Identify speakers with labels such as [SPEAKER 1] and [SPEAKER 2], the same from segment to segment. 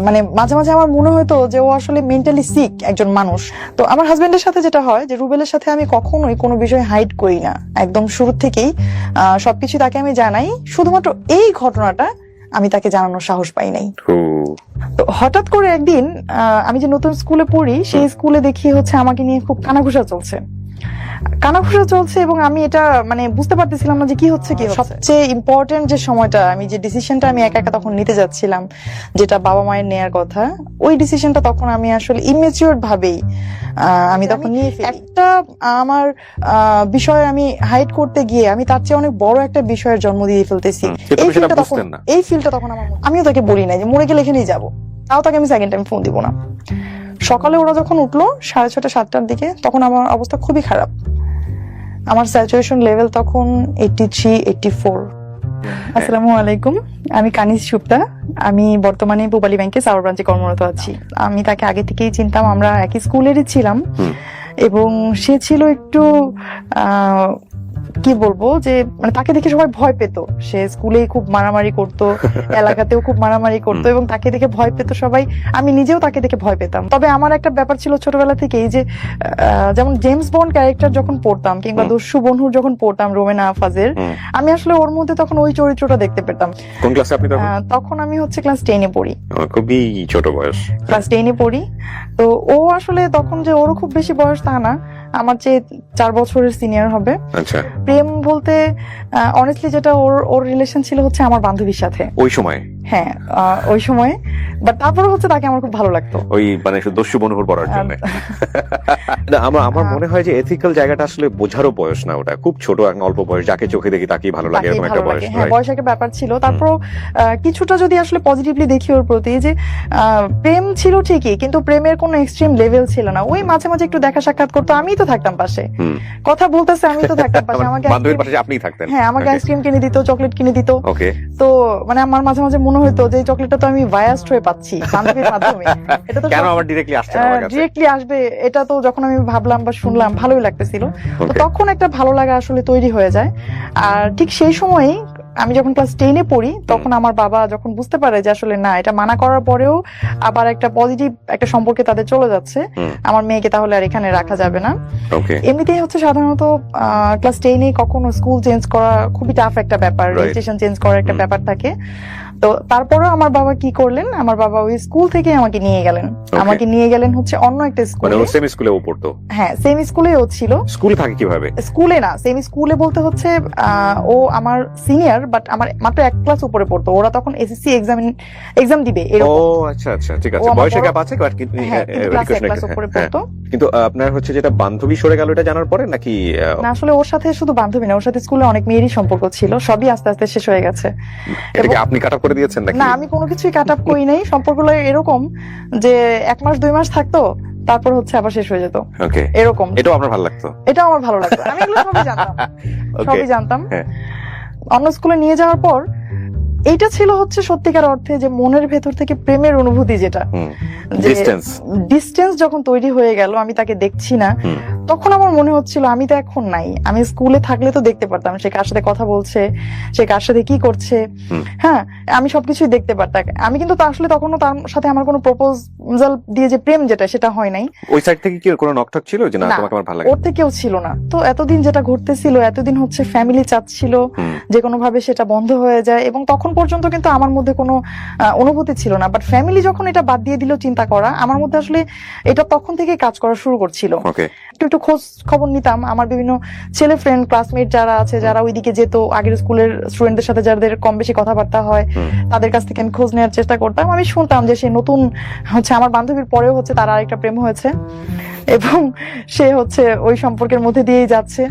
[SPEAKER 1] মানে মাঝে মাঝে আমার মনে হতো যে ও আসলে মেন্টালি সিক একজন মানুষ। তো আমার হাজবেন্ডের সাথে যেটা হয় যে রুবেলের সাথে আমি কখনোই কোনো বিষয় হাইড করি না, একদম শুরু থেকেই সবকিছু তাকে আমি জানাই। শুধুমাত্র এই ঘটনাটা আমি তাকে জানানোর সাহস পাই নাই। তো হঠাৎ করে একদিন আমি যে নতুন স্কুলে পড়ি সেই স্কুলে দেখি হচ্ছে আমাকে নিয়ে খুব কানাঘুষা চলছে এবং আমি এটা মানে বুঝতে পারতেছিলাম না যে কি হচ্ছে। সবচেয়ে ইম্পর্টেন্ট যে সময়টা, আমি যে ডিসিশনটা আমি একা একা তখন নিতে যাচ্ছিলাম, যেটা বাবা মায়ের নেয়ার কথা, ওই ডিসিশনটা তখন আমি আসলে ইমেচিউর ভাবেই আমি তখন নিয়ে ফেলি। একটা আমার বিষয় আমি হাইড করতে গিয়ে আমি তার চেয়ে অনেক বড় একটা বিষয়ের জন্ম দিয়ে ফেলতেছি। এই ফিলটা তখন আমিও তাকে বলি নাই যে মরে গেলে এখানেই যাবো, তাও তাকে আমি সেকেন্ড টাইম ফোন দিব না। সকালে ওরা যখন উঠলো 6:30 7টার দিকে, তখন আমার অবস্থা খুবই খারাপ। আমার স্যাচুরেশন লেভেল তখন 83 84। আসসালামু আলাইকুম, আমি কানিজ সুপ্তা। আমি বর্তমানে পূবালী ব্যাংকে সাভার ব্রাঞ্চে কর্মরত আছি। আমি তাকে আগে থেকেই চিনতাম, আমরা একই স্কুলেরই ছিলাম এবং সে ছিল একটু কি বলবো যে মানে তাকে দেখে সবাই ভয় পেত। সে স্কুলেই খুব মারামারি করতো, এলাকাতেও খুব মারামারি করতো এবং তাকে দেখে ভয় পেত সবাই। আমি নিজেও তাকে দেখে ভয় পেতাম। তবে আমার একটা ব্যাপার ছিল ছোটবেলা থেকেই যে যেমন জেমস বন্ড ক্যারেক্টার যখন পড়তাম কিংবা দস্যু বন্ধুর যখন পড়তাম রোমেনা আফাজের, আমি আসলে ওর মধ্যে তখন ওই চরিত্রটা দেখতে পেতাম।
[SPEAKER 2] কোন ক্লাসে আপনি
[SPEAKER 1] তখন আমি হচ্ছে ক্লাস 10-এ পড়ি।
[SPEAKER 2] খুবই ছোট বয়স,
[SPEAKER 1] ক্লাস 10-এ পড়ি। তো ও আসলে তখন যে ওরও খুব বেশি বয়স তা না, আমার চেয়ে 4 বছরের সিনিয়র হবে।
[SPEAKER 2] আচ্ছা।
[SPEAKER 1] প্রেম বলতে অনেস্টলি যেটা ওর রিলেশন ছিল হচ্ছে আমার বান্ধবীর সাথে
[SPEAKER 2] ওই সময়।
[SPEAKER 1] হ্যাঁ ওই সময়, বাট তারপরে হচ্ছে তাকে আমার খুব ভালো লাগতো
[SPEAKER 2] ওই মানে দস্যু বন্ধুর পড়ার জন্য। আমার মনে হয় যে এথিক্যাল জায়গাটা আসলে বোঝারও বয়স না, ওটা খুব ছোট অল্প বয়স, যাকে চোখে দেখি তাকেই ভালো লাগে এরকম একটা বয়স।
[SPEAKER 1] হ্যাঁ, বয়স একটা ব্যাপার ছিল। তারপর কিছুটা যদি আসলে পজিটিভলি দেখি ওর প্রতি, যে প্রেম ছিল ঠিকই, কিন্তু প্রেমের কোনো এক্সট্রিম লেভেল ছিল না। ওই মাঝে মাঝে একটু দেখা সাক্ষাৎ করতো, আমি তো থাকতাম পাশে, কথা বলতেছে আমি তো থাকতাম পাশে। আমাকে
[SPEAKER 2] বান্ধবীর পাশে আপনি থাকতেন?
[SPEAKER 1] হ্যাঁ, আমাকে আইসক্রিম কিনে দিত, চকলেট কিনে দিত।
[SPEAKER 2] ওকে।
[SPEAKER 1] তো মানে আমার মাঝে মাঝে মনে হতো যে চকলেটটা তো আমি বায়াসড হয়ে পাচ্ছি বান্ধবীর মাধ্যমে, এটা তো
[SPEAKER 2] কেন আমার ডিরেক্টলি আসছে না আমার কাছে?
[SPEAKER 1] ডিরেক্টলি আসবে এটা তো যখন আমি ভাবলাম বা শুনলাম ভালোই লাগতেছিল। তো তখন একটা ভালো লাগা আসলে তৈরি হয়ে যায়। আর ঠিক সেই সময়ই আমি যখন ক্লাস 10-এ পড়ি, তখন আমার বাবা যখন বুঝতে পারে যে আসলে না, এটা মানা করার পরেও আবার একটা পজিটিভ একটা সম্পর্কে তাদের চলে যাচ্ছে, আমার মেয়েকে তাহলে আর এখানে রাখা যাবে না। এমনিতেই হচ্ছে সাধারণত ক্লাস 10-এ কখনো স্কুল চেঞ্জ করা খুবই টাফ একটা ব্যাপার, রেজিস্ট্রেশন চেঞ্জ করার একটা ব্যাপার থাকে। তো তারপরেও আমার বাবা কি করলেন, আমার বাবা ওই স্কুল থেকে আমাকে নিয়ে গেলেন হচ্ছে অন্য একটা স্কুলে।
[SPEAKER 2] মানে সেম স্কুলে ও পড়তো?
[SPEAKER 1] হ্যাঁ, সেম স্কুলে ও ছিল।
[SPEAKER 2] স্কুলে থাকে কিভাবে?
[SPEAKER 1] স্কুলে না, সেম স্কুলে বলতে হচ্ছে ও আমার সিনিয়র, বাট আমার মাত্র 1 ক্লাস উপরে পড়তো। ওরা তখন এসএসসি এক্সাম দিবে এরকম।
[SPEAKER 2] ও আচ্ছা আচ্ছা, ঠিক আছে। বয়সের গ্যাপ আছে, বাট
[SPEAKER 1] ক্লাস উপরে পড়তো।
[SPEAKER 2] কিন্তু আপনার হচ্ছে যেটা বান্ধবী সরে গেল এটা জানার পরে নাকি?
[SPEAKER 1] না, আসলে ওর সাথে শুধু বান্ধবী না, ওর সাথে স্কুলে অনেক মেয়েরই সম্পর্ক ছিল, সবই আস্তে আস্তে শেষ হয়ে গেছে।
[SPEAKER 2] এটাকে আপনি কাট আপ করে দিয়েছেন নাকি?
[SPEAKER 1] না, আমি কোনো কিছুই কাট আপ করি নাই। সম্পর্কগুলো এরকম যে 1 মাস 2 মাস থাকতো, তারপর হচ্ছে আবার শেষ হয়ে যেত।
[SPEAKER 2] ওকে,
[SPEAKER 1] এরকম।
[SPEAKER 2] এটাও আপনার ভালো লাগতো?
[SPEAKER 1] এটাও আমার ভালো লাগতো, আমি এগুলো সবই জানতাম। অন্য স্কুলে নিয়ে যাওয়ার পর এইটা ছিল হচ্ছে সত্যিকার অর্থে যে মনের ভেতর থেকে প্রেমের অনুভূতি, যেটা ডিস্টেন্স যখন তৈরি হয়ে গেল, আমি তাকে দেখছি না, তখন আমার মনে হচ্ছিল আমি তো এখন নাই। আমি স্কুলে থাকলে তো দেখতে পারতাম সে কার সাথে কথা বলছে, সে কার সাথে কি করছে, হ্যাঁ আমি সবকিছুই দেখতে পারতাম। আমি কিন্তু আসলে তখনও তার সাথে আমার কোনো প্রপোজাল দিয়ে যে প্রেম যেটা, সেটা হয় নাই।
[SPEAKER 2] ওই সাইড থেকে কি কোনো নকটক ছিল যে না তোমাকে আমার ভালো লাগে?
[SPEAKER 1] ওর থেকেও ছিল না। তো এতদিন যেটা ঘটতেছিল, এতদিন হচ্ছে ফ্যামিলি চাচ্ছিল যে কোনো ভাবে সেটা বন্ধ হয়ে যায়, এবং তখন পর্যন্ত কিন্তু আমার মধ্যে কোনো অনুভূতি ছিল না। বাট ফ্যামিলি যখন এটা বাদ দিয়ে দিল চিন্তা করা, আমার মধ্যে আসলে এটা তখন থেকে কাজ করা শুরু করছিল। একটু খোঁজ খবর নিতাম, আমার বিভিন্ন ছেলে ফ্রেন্ড ক্লাসমেট যারা আছে, যারা ওইদিকে যেত, আগের স্কুলের স্টুডেন্টদের সাথে যাদের কম বেশি কথাবার্তা হয়, তাদের কাছ থেকে আমি খোঁজ নেওয়ার চেষ্টা করতাম। আমি শুনতাম যে সে নতুন হচ্ছে আমার বান্ধবীর পরেও হচ্ছে তার আরেকটা প্রেম হয়েছে এবং সে হচ্ছে ওই সম্পর্কের মধ্যে দিয়েই যাচ্ছে।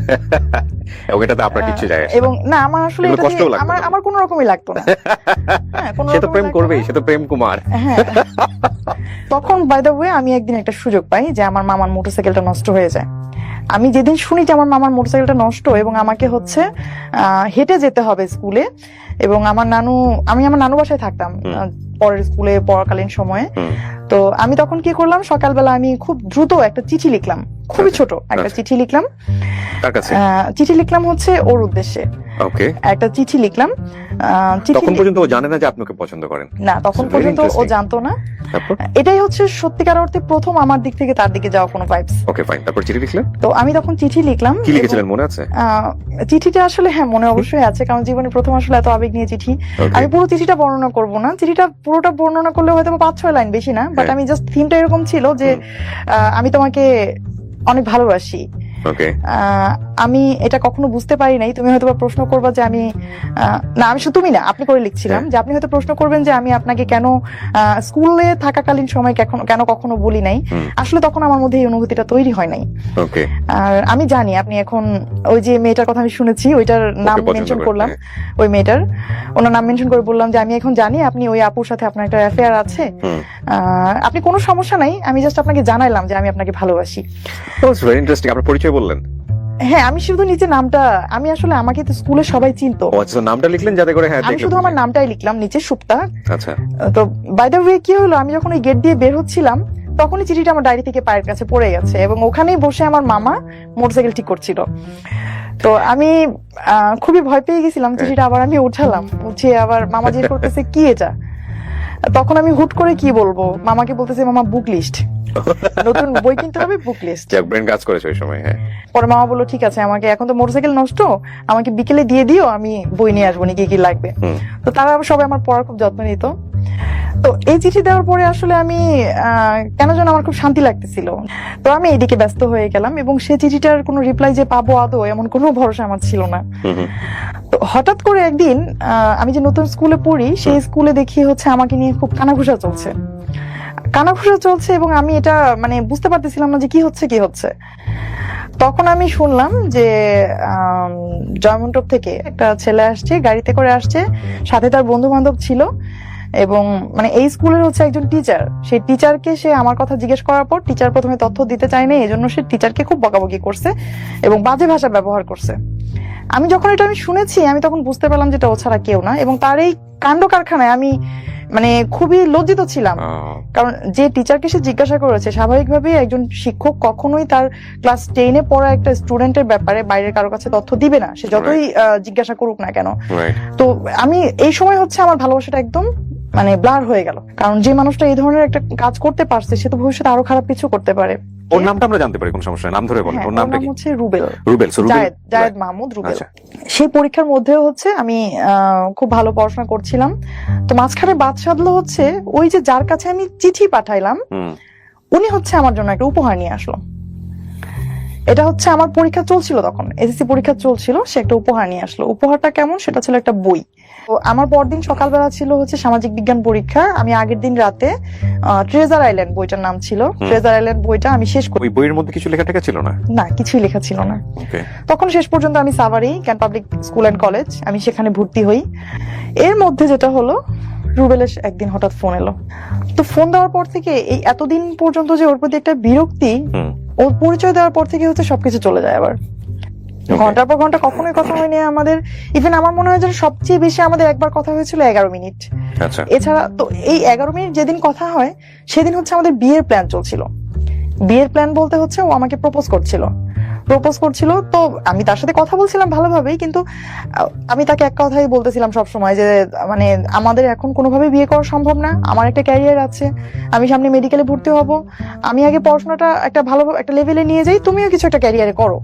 [SPEAKER 1] এবং না, আমার আসলে আমার কোনো রকমই লাগতো না।
[SPEAKER 2] সে তো প্রেম করবেই, সে তো প্রেম কুমার।
[SPEAKER 1] তখন বাই দ্য ওয়ে আমি একদিন একটা সুযোগ পাই যে আমার মামার মোটরসাইকেলটা নষ্ট হয়ে যায়। আমি যেদিন শুনি যে আমার মামার মোটরসাইকেলটা নষ্ট এবং আমাকে হচ্ছে হেঁটে যেতে হবে স্কুলে, এবং আমি আমার নানু বাসায় থাকতাম পরের স্কুলে পড়াকালীন সময়ে। তো আমি তখন কি করলাম, সকালবেলা আমি খুব দ্রুত একটা চিঠি লিখলাম খুবই ছোট একটা চিঠি লিখলাম।
[SPEAKER 2] কার কাছে?
[SPEAKER 1] চিঠি লিখলাম হচ্ছে ওর উদ্দেশ্যে।
[SPEAKER 2] ওকে।
[SPEAKER 1] একটা চিঠি লিখলাম।
[SPEAKER 2] তখন পর্যন্ত ও জানে না যে আপনি ওকে পছন্দ করেন?
[SPEAKER 1] না, তখন পর্যন্ত ও জানতো না। এটাই হচ্ছে সত্যিকার অর্থে প্রথম আমার দিক থেকে তার দিকে যাওয়া কোনো ভাইবস।
[SPEAKER 2] Okay fine. তারপর চিঠি লিখলেন?
[SPEAKER 1] তো আমি তখন চিঠি লিখলাম।
[SPEAKER 2] কি লিখেছিলেন মনে আছে?
[SPEAKER 1] চিঠিটা আসলে হ্যাঁ মনে অবশ্যই আছে, কারণ জীবনে প্রথম আসলে এত আবেগ নিয়ে চিঠি। আমি পুরো চিঠিটা বর্ণনা করব না, চিঠিটা পুরোটা বর্ণনা করলে হয়তো 5-6 লাইন, বেশি না। বাট আমি জাস্ট থিমটা এরকম ছিল যে আমি তোমাকে অনেক ভালোবাসি। আমি এটা কখনো বুঝতে পারি নাই। তুমি হয়তো প্রশ্ন করবা যে আমি না, আমি শুধু তুমি না, আপনি করে লিখছিলাম যে আপনি হয়তো প্রশ্ন করবেন যে আমি আপনাকে কেন স্কুলে থাকাকালীন সময় কেন কখনো বলি নাই। আসলে তখন আমার মধ্যে এই অনুভূতিটা তৈরি হয় নাই। আর আমি জানি আপনি এখন ওই যে মেয়েটার কথা আমি শুনেছি, ওইটার নাম মেনশন করলাম, ওই মেয়েটার ওনার নাম মেনশন করে বললাম যে আমি এখন জানি আপনি ওই আপুর সাথে আপনার একটা অ্যাফেয়ার আছে। আপনি কোনো সমস্যা নাই, আমি জাস্ট আপনাকে জানাইলাম যে আমি আপনাকে ভালোবাসি।
[SPEAKER 2] Very interesting. আপনার পরিচয় বললেন?
[SPEAKER 1] হ্যাঁ, আমি শুধু নিচে নামটা, আমি আসলে আমাকে তো স্কুলে সবাই চিনতো।
[SPEAKER 2] আচ্ছা, নামটা লিখলেন যাতে করে? হ্যাঁ,
[SPEAKER 1] আমি শুধু আমার নামটাই লিখলাম নিচে, সুপ্তা।
[SPEAKER 2] আচ্ছা।
[SPEAKER 1] তো বাই দ্য ওয়ে কি হলো, আমি যখন ওই গেট দিয়ে বের হচ্ছিলাম তখনই চিঠিটা আমার ডায়েরি থেকে পায়ের কাছে পড়ে গেছে, এবং ওখানেই বসে আমার মামা মোটরসাইকেল ঠিক করছিল। তো আমি খুবই ভয় পেয়ে গেছিলাম। চিঠিটা আবার আমি উঠালাম, উঠিয়ে আবার মামা জিজ্ঞেস করতেছে কি এটা। তখন আমি হুট করে কি বলবো, মামাকে বলতেছে মামা বুক লিস্ট, নতুন বই কিনতে হবে, বুক লিস্ট।
[SPEAKER 2] ব্রেন কাজ করেছে ওই সময়। হ্যাঁ।
[SPEAKER 1] পরে মামা বললো ঠিক আছে, আমাকে এখন তো মোটরসাইকেল নষ্ট, আমাকে বিকেলে দিয়ে দিও, আমি বই নিয়ে আসবো, কি কি লাগবে। তো তারা সবাই আমার পড়ার খুব যত্ন নিত। তো এই চিঠি দেওয়ার পরে আসলে আমি কেন যেন আমার খুব শান্তি লাগতেছিল। তো আমি এইদিকে ব্যস্ত হয়ে গেলাম, এবং সে চিঠিটার কোনো রিপ্লাই যে পাবো আদৌ এমন কোনো ভরসা আমার ছিল না। তো হঠাৎ করে একদিন আমি যে নতুন স্কুলে পড়ি, সেই স্কুলে দেখি হচ্ছে আমাকে নিয়ে খুব কানাঘুষা চলছে, এবং আমি এটা মানে বুঝতে পারতেছিলাম না যে কি হচ্ছে। তখন আমি শুনলাম যে জয়মন্টপ থেকে একটা ছেলে আসছে, গাড়িতে করে আসছে, সাথে তার বন্ধু বান্ধব ছিল, এবং মানে এই স্কুলের হচ্ছে একজন টিচার। সেই টিচারকে সে আমার কথা জিজ্ঞেস করার পর টিচার প্রথমে তথ্য দিতে চায়নি, এই জন্য সে টিচারকে খুব বকাবকি করছে এবং বাজে ভাষা ব্যবহার করছে। আমি যখন এটা শুনেছি, আমি তখন বুঝতে পারলাম যে এটা ও ছাড়া কেউ না, এবং তার এই কাণ্ড কারখানায় আমি মানে খুবই লজ্জিত ছিলাম। কারণ যে টিচারকে সে জিজ্ঞাসা করেছে, স্বাভাবিকভাবে একজন শিক্ষক কখনোই তার ক্লাস 10-এ পড়া একটা স্টুডেন্টের ব্যাপারে বাইরের কারো কাছে তথ্য দিবে না, সে যতই জিজ্ঞাসা করুক না কেন। তো আমি এই সময় হচ্ছে আমার ভালোবাসাটা একদম মানে ব্লার হয়ে গেল, কারণ যে মানুষটা এই ধরনের একটা কাজ করতে পারছে সে তো ভবিষ্যতে আরো খারাপ কিছু করতে পারে।
[SPEAKER 2] ওর নামটা আমরা জানতে পারি? কোন সমস্যা, নাম ধরে বলেন। ওর নামটা কি?
[SPEAKER 1] হচ্ছে রুবেল। জায়েদ মাহমুদ রুবেল। সেই পরীক্ষার মধ্যেও হচ্ছে আমি খুব ভালো পড়াশোনা করছিলাম। তো মাঝখানে বাদ সাধলো হচ্ছে ওই যে যার কাছে আমি চিঠি পাঠাইলাম, উনি হচ্ছে আমার জন্য একটা উপহার নিয়ে আসলো। এটা হচ্ছে আমার পরীক্ষা চলছিল, তখন এসএসসি পরীক্ষা চলছিল, সে একটা উপহার নিয়ে আসলো। উপহারটা কেমন, সেটা ছিল একটা বই। তো আমার পরদিন সকালবেলা ছিল হচ্ছে সামাজিক বিজ্ঞান পরীক্ষা। আমি আগের দিন রাতে ট্রেজার আইল্যান্ড বইটার নাম ছিল, ট্রেজার আইল্যান্ড বইটা আমি শেষ করি।
[SPEAKER 2] ওই বইয়ের মধ্যে কিছু লেখা ছিল না? না,
[SPEAKER 1] কিছুই লেখা ছিল না। তখন শেষ পর্যন্ত আমি সাভারি ক্যান পাবলিক স্কুল অ্যান্ড কলেজ, আমি সেখানে ভর্তি হই। এর মধ্যে যেটা হলো, রুবেলের একদিন হঠাৎ ফোন এলো। তো ফোন দেওয়ার পর থেকে এই এতদিন পর্যন্ত যে ওর প্রতি একটা বিরক্তি, ওর পরিচয় দেওয়ার পর থেকে হচ্ছে সবকিছু চলে যায়। আবার ঘন্টার পর ঘন্টা কখনোই কথা হয়নি আমাদের। ইভেন আমার মনে হয় যে সবচেয়ে বেশি আমাদের একবার কথা হয়েছিল 11 মিনিট। এছাড়া তো এই 11 মিনিট যেদিন কথা হয়, সেদিন হচ্ছে আমাদের বিয়ের প্ল্যান চলছিল। বিয়ের প্ল্যান বলতে হচ্ছে ও আমাকে প্রপোজ করছিল। তো আমি তার সাথে কথা বলছিলাম ভালোভাবেই, কিন্তু আমি তাকে এক কথাই বলতেছিলাম সবসময় যে মানে আমাদের এখন কোনোভাবে বিয়ে করা সম্ভব না, আমার একটা ক্যারিয়ার আছে, আমি সামনে মেডিকেলে ভর্তি হব, আমি আগে পড়াশোনাটা একটা ভালো একটা লেভেলে নিয়ে যাই, তুমিও কিছু একটা ক্যারিয়ারে করো,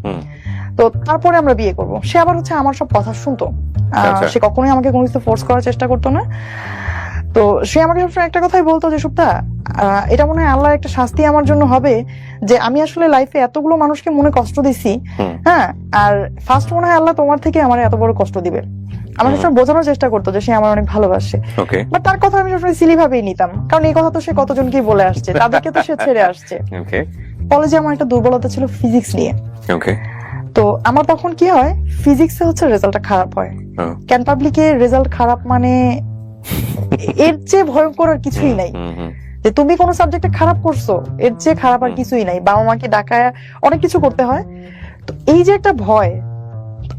[SPEAKER 1] তো তারপরে আমরা বিয়ে করব। সে আবার হচ্ছে আমার সব কথা শুনতো, সে কখনোই আমাকে কোনো কিছু ফোর্স করার চেষ্টা করতো না। তো সে আমাকে সবসময় একটা কথাই বলতো যে সুপ্তা, এটা মনে হয় আল্লাহর একটা শাস্তি আমার জন্য হবে যে আমি আসলে লাইফে এতগুলো মানুষকে মনে কষ্ট দিছি, হ্যাঁ, আর ফার্স্ট মনে হয় আল্লাহ তোমার থেকে আমার এত বড় কষ্ট দিবে। আমার সবসময় বোঝানোর চেষ্টা করতো যে সে আমার অনেক ভালোবাসে, বাট তার কথা আমি সবসময় সিলি ভাবেই নিতাম, কারণ এই কথা তো সে কতজনকেই বলে আসছে, তাদেরকে তো সে ছেড়ে আসছে। কলেজে আমার একটা দুর্বলতা ছিল ফিজিক্স নিয়ে। তো আমার তখন কি হয়, ফিজিক্সে হচ্ছে রেজাল্টটা খারাপ হয়, ক্যান পাবলিকে রেজাল্ট খারাপ মানে এর চেয়ে ভয়ঙ্কর আর কিছুই নাই। যে তুমি কোন সাবজেক্টে খারাপ করছো, এর চেয়ে খারাপ আর কিছুই নাই। বাবা মাকে ডাকায় অনেক কিছু করতে হয়। তো এই যে একটা ভয়,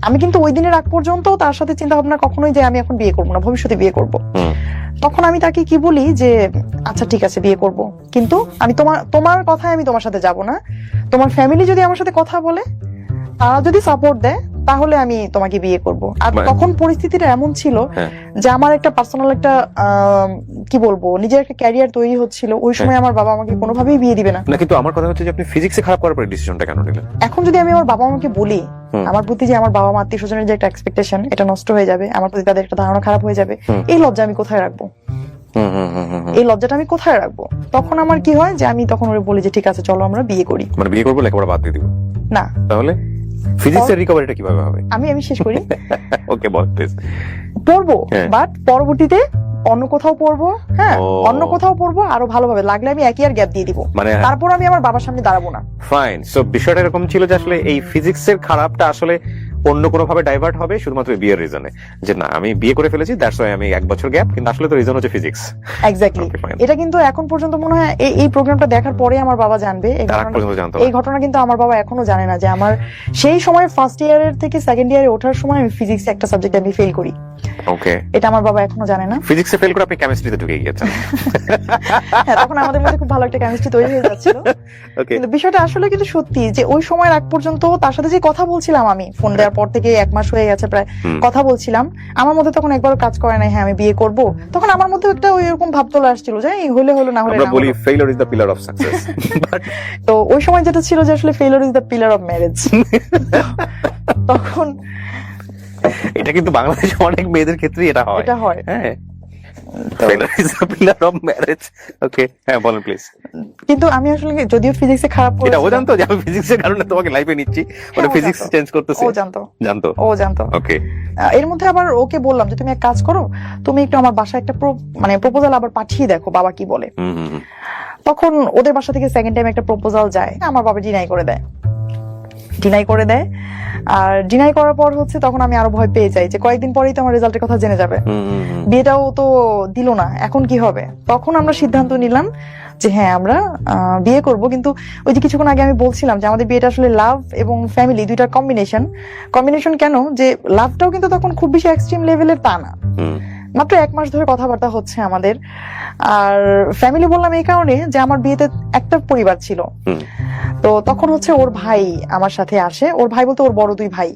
[SPEAKER 1] আমি কিন্তু ওই দিনের আগ পর্যন্ত তার সাথে চিন্তা ভাবনা কখনোই যে আমি এখন বিয়ে করবো না, ভবিষ্যতে বিয়ে করবো। তখন আমি তাকে কি বলি যে আচ্ছা ঠিক আছে বিয়ে করব, কিন্তু আমি তোমার কথায় আমি তোমার সাথে যাব না। তোমার ফ্যামিলি যদি আমার সাথে কথা বলে, তারা যদি সাপোর্ট দেয়, তাহলে আমি তোমাকে বিয়ে করব। আর তখন পরিস্থিতিটা এমন ছিল যে আমার একটা পার্সোনাল একটা কি বলবো, নিজের একটা ক্যারিয়ার তৈরি হচ্ছিল। ওই সময় আমার বাবা আমাকে কোনোভাবেই বিয়ে দিবে না।
[SPEAKER 2] কিন্তু আমার কথা হচ্ছে যে আপনি ফিজিক্সে খারাপ করার পরে ডিসিশনটা কেন নিলেন?
[SPEAKER 1] এখন যদি আমি আমার বাবা আমাকে বলি, আমার প্রতি যে আমার বাবা মা আত্মীয় স্বজনের যে একটা এক্সপেকটেশন, এটা নষ্ট হয়ে যাবে, আমার প্রতি তাদের একটা ধারণা খারাপ হয়ে যাবে, এই লজ্জা আমি কোথায় রাখবো? এই লজ্জাটা আমি কোথায় রাখবো? তখন আমার কি হয় যে আমি তখন ওরে বলি যে ঠিক আছে চলো আমরা বিয়ে করি।
[SPEAKER 2] মানে বিয়ে করবো, লেখাপড়া বাদ দিয়ে দিব?
[SPEAKER 1] না।
[SPEAKER 2] তাহলে ফিজিক্সের রিকভারিটা কিভাবে হবে?
[SPEAKER 1] আমি শেষ করি।
[SPEAKER 2] ওকে, বল প্লিজ।
[SPEAKER 1] পড়বো, বাট পরবর্তীতে অন্য কোথাও পড়বো। হ্যাঁ, অন্য কোথাও পড়বো, আরো ভালোভাবে। লাগলে আমি 1 ইয়ার গ্যাপ দিয়ে দিব,
[SPEAKER 2] মানে
[SPEAKER 1] তারপর আমি আমার বাবার সামনে দাঁড়াবো না।
[SPEAKER 2] ফাইন। সো বিষয়টা এরকম ছিল যে আসলে এই ফিজিক্সের খারাপটা আসলে অন্য কোনো ভাবে ডাইভার্ট হবে শুধুমাত্র বিয়ের রিজনে, যে না আমি বিয়ে করে ফেলেছি, দ্যাটস ওয়াই আমি 1 বছর গ্যাপ, কিন্তু আসলে তো রিজন হচ্ছে ফিজিক্স।
[SPEAKER 1] এক্স্যাক্টলি। এটা কিন্তু এখন পর্যন্ত মনে হয় এই প্রোগ্রামটা দেখার পরে আমার বাবা জানবে। এই ঘটনা কিন্তু আমার বাবা এখনো জানে না যে আমার সেই সময় ফার্স্ট ইয়ারের থেকে সেকেন্ড ইয়ারে ওঠার সময় আমি ফিজিক্সে একটা সাবজেক্ট আমি ফেল করি।
[SPEAKER 2] ওকে,
[SPEAKER 1] এটা আমার বাবা এখনো জানে না।
[SPEAKER 2] ফিজিক্সে ফেল করে আপনি কেমিস্ট্রিতে ঢুকে গিয়েছেন।
[SPEAKER 1] হ্যাঁ, তখন আমাদের মধ্যে খুব ভালো একটা কেমিস্ট্রি তৈরি হয়ে যাচ্ছিল। কিন্তু বিষয়টা আসলে কিন্তু সত্যি যে ওই সময়ের আগ পর্যন্ত তার সাথে যে কথা বলছিলাম, আমি ফোন দেওয়ার পর থেকে 1 মাস হয়ে গেছে প্রায় কথা বলছিলাম, আমার মধ্যে তখন একবারও কাজ করে নাই হ্যাঁ আমি বিয়ে করব। তখন আমার মধ্যে একটা ওই এরকম ভাব চলে আসছিল যে হলে হলো, না হলে না।
[SPEAKER 2] আমরা বলি failure is the pillar of success.
[SPEAKER 1] তো ওই সময় যেটা ছিল যে আসলে failure is the pillar of marriage. তখন
[SPEAKER 2] এটা কিন্তু বাংলাদেশে অনেক মেয়েদের ক্ষেত্রে এটা হয়। হ্যাঁ, failure is the pillar of marriage. Okay, হ্যাঁ বলেন প্লিজ।
[SPEAKER 1] কিন্তু আমি আসলে যদিও ফিজিক্সে খারাপ করেছি,
[SPEAKER 2] এটা ও জানতো যে আমি ফিজিক্সের কারণে তোমাকে লাইফে নিচ্ছি, মানে ফিজিক্স চেঞ্জ করতেছি? ও জানতো। ওকে।
[SPEAKER 1] এর মধ্যে আবার ওকে বললাম যে তুমি এক কাজ করো, তুমি একটু আমার বাসায় একটা মানে প্রপোজাল আবার পাঠিয়ে দেখো বাবা কি বলে। তখন ওদের বাসা থেকে সেকেন্ড টাইম একটা প্রপোজাল যায়, আমার বাবা ডিনাই করে দেয়। আর ডিনাই করার পর হচ্ছে তখন আমি আরো ভয় পেয়ে যাই যে কয়েকদিন পরেই তো আমার রেজাল্টের কথা জেনে যাবে, বিয়েটাও তো দিল না, এখন কি হবে? তখন আমরা সিদ্ধান্ত নিলাম যে হ্যাঁ আমরা বিয়ে করব। কিন্তু ওই যে কিছুক্ষণ আগে আমি বলছিলাম যে আমাদের বিয়েটা আসলে লাভ এবং ফ্যামিলি দুইটার কম্বিনেশন। কেন যে লাভটাও কিন্তু তখন খুব বেশি এক্সট্রিম লেভেলের তা না, মাত্র 1 মাস ধরে কথাবার্তা হচ্ছে আমাদের। আর ফ্যামিলি বললাম এই কারণে যে আমার বিয়েতে একটা পরিবার ছিল। তো তখন হচ্ছে ওর ভাই আমার সাথে আসে, ওর ভাই বলতে ওর বড় 2 ভাই।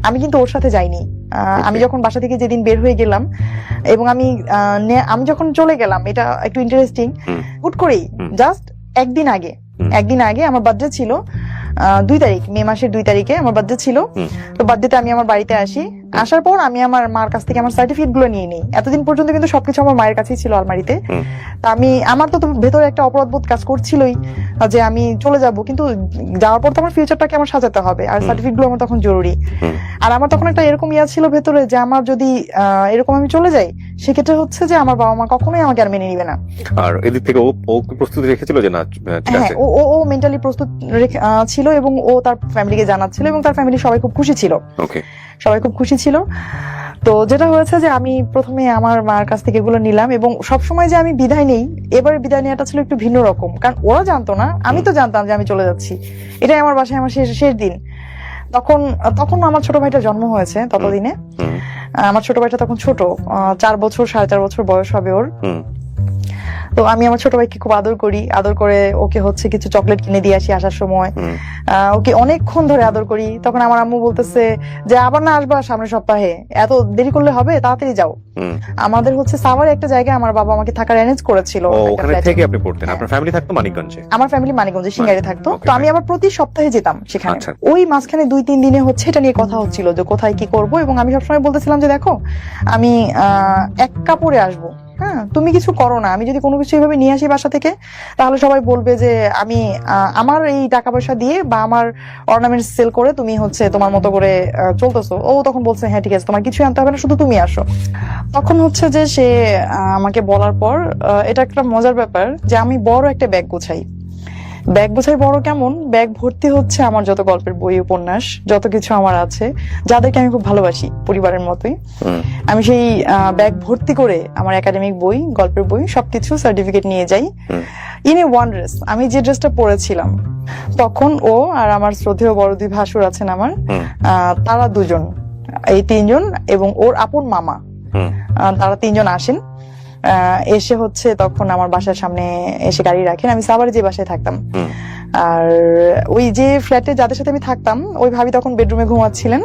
[SPEAKER 1] আমি কিন্তু ওর সাথে যাইনি। আমি যখন বাসা থেকে যেদিন বের হয়ে গেলাম এবং আমি যখন চলে গেলাম, এটা একটু ইন্টারেস্টিং, হুট করেই জাস্ট একদিন আগে আমার বার্থডে ছিল, 2 তারিখ, মে মাসের 2 তারিখে আমার বার্থডে ছিল। তো বার্থডেতে আমি আমার বাড়িতে আসি, আসার পর আমি আমার মার কাছ থেকে আমার সার্টিফিকেট গুলো নিয়ে নিই। এতদিন পর্যন্ত কিন্তু সবকিছু আমার মায়ের কাছেই ছিল আলমারিতে। তা আমার তো ভেতরে একটা অপরাধবোধ কাজ করছিলই যে আমি চলে যাব, কিন্তু যাওয়ার পর তো আমার ফিউচারটাকে আমার সাজাতে হবে, আর সার্টিফিকেট গুলো আমার তখন জরুরি। আর আমার তখন একটা এরকম ছিল ভেতরে যে আমার যদি এরকম আমি চলে যাই, সেক্ষেত্রে হচ্ছে যে আমার বাবা মা কখনোই আমাকে আর মেনে নিবে না।
[SPEAKER 2] আর এদিক থেকে ও প্রস্তুতি রেখেছিল যে না ঠিক আছে?
[SPEAKER 1] ও মেন্টালি প্রস্তুত ছিল এবং ও তার ফ্যামিলিকে জানাচ্ছিল এবং তার ফ্যামিলি সবাই খুব খুশি ছিল। সবাই খুব খুশি ছিল। তো যেটা হয়েছে যে আমি প্রথমে আমার মার কাছ থেকে এগুলো নিলাম, এবং সবসময় যে আমি বিদায় নেই, এবারে বিদায় নেওয়াটা ছিল একটু ভিন্ন রকম, কারণ ওরা জানতো না, আমি তো জানতাম যে আমি চলে যাচ্ছি। এটাই আমার বাসায় আমার শেষ দিন। তখন আমার ছোট ভাইটার জন্ম হয়েছে। ততদিনে আমার ছোট ভাইটা তখন ছোট, 4 বছর 4.5 বছর বয়স হবে ওর। তো আমি আমার ছোট ভাইকে খুব আদর করে ওকে হচ্ছে কিছু চকলেট কিনে দিয়ে আসি আসার সময়, ওকে অনেকক্ষণ ধরে আদর করি। তখন আমার আম্মু বলতেছে যে আবার না আসবা সামনের সপ্তাহে, এত দেরি করলে হবে, তাড়াতাড়ি যাও। আমাদের হচ্ছে সাভারে একটা জায়গায় আমার বাবা আমাকে থাকার অ্যারেঞ্জ করেছিল।
[SPEAKER 2] ওখানে থেকে আপনি পড়তেন? আপনার ফ্যামিলি থাকতো মানিকগঞ্জে? আমার
[SPEAKER 1] ফ্যামিলি মানিকগঞ্জে সিঙ্গারে থাকতো। তো আমি আবার প্রতি সপ্তাহে যেতাম সেখানে। ওই মাঝখানে 2-3 দিনে হচ্ছে এটা নিয়ে কথা হচ্ছিল যে কোথায় কি করব, এবং আমি সবসময় বলতেছিলাম যে দেখো আমি 1 কাপড়ে আসবো, হ্যাঁ তুমি কিছু করো না, আমি যদি কোনো কিছু এইভাবে নিয়ে আসি বাসা থেকে, তাহলে সবাই বলবে যে আমি আমার এই টাকা পয়সা দিয়ে বা আমার অর্নামেন্টস সেল করে তুমি হচ্ছে তোমার মতো করে চলতেছো। ও তখন বলছে হ্যাঁ ঠিক আছে, তোমার কিছু আনতে হবে না, শুধু তুমি আসো। তখন হচ্ছে যে সে আমাকে বলার পর এটা একটা মজার ব্যাপার যে আমি বড় একটা ব্যাগ গোছাই বড় কেমন, ব্যাগ ভর্তি হচ্ছে আমার যত গল্পের বই, উপন্যাস, যত কিছু আমার আছে, যাদেরকে আমি খুব ভালোবাসি পরিবারের মতোই। আমি সেই ব্যাগ ভর্তি করে আমার একাডেমিক বই, গল্পের বই, সবকিছু সার্টিফিকেট নিয়ে যাই। ইন এ ওয়ান ড্রেস, আমি যে ড্রেসটা পরেছিলাম তখন ও আর আমার শ্রদ্ধেয় বড় 2 ভাসুর আছেন আমার, তারা 2 জন, এই 3 জন এবং ওর আপন মামা, তারা 3 জন আসেন। এসে হচ্ছে তখন আমার বাসার সামনে এসে গাড়ি রাখেন। আমি সাভারে যে বাসায় থাকতাম, আর ওই যে ফ্ল্যাটে যাদের সাথে আমি থাকতাম ওই ভাবি তখন বেডরুমে ঘুমাচ্ছিলেন,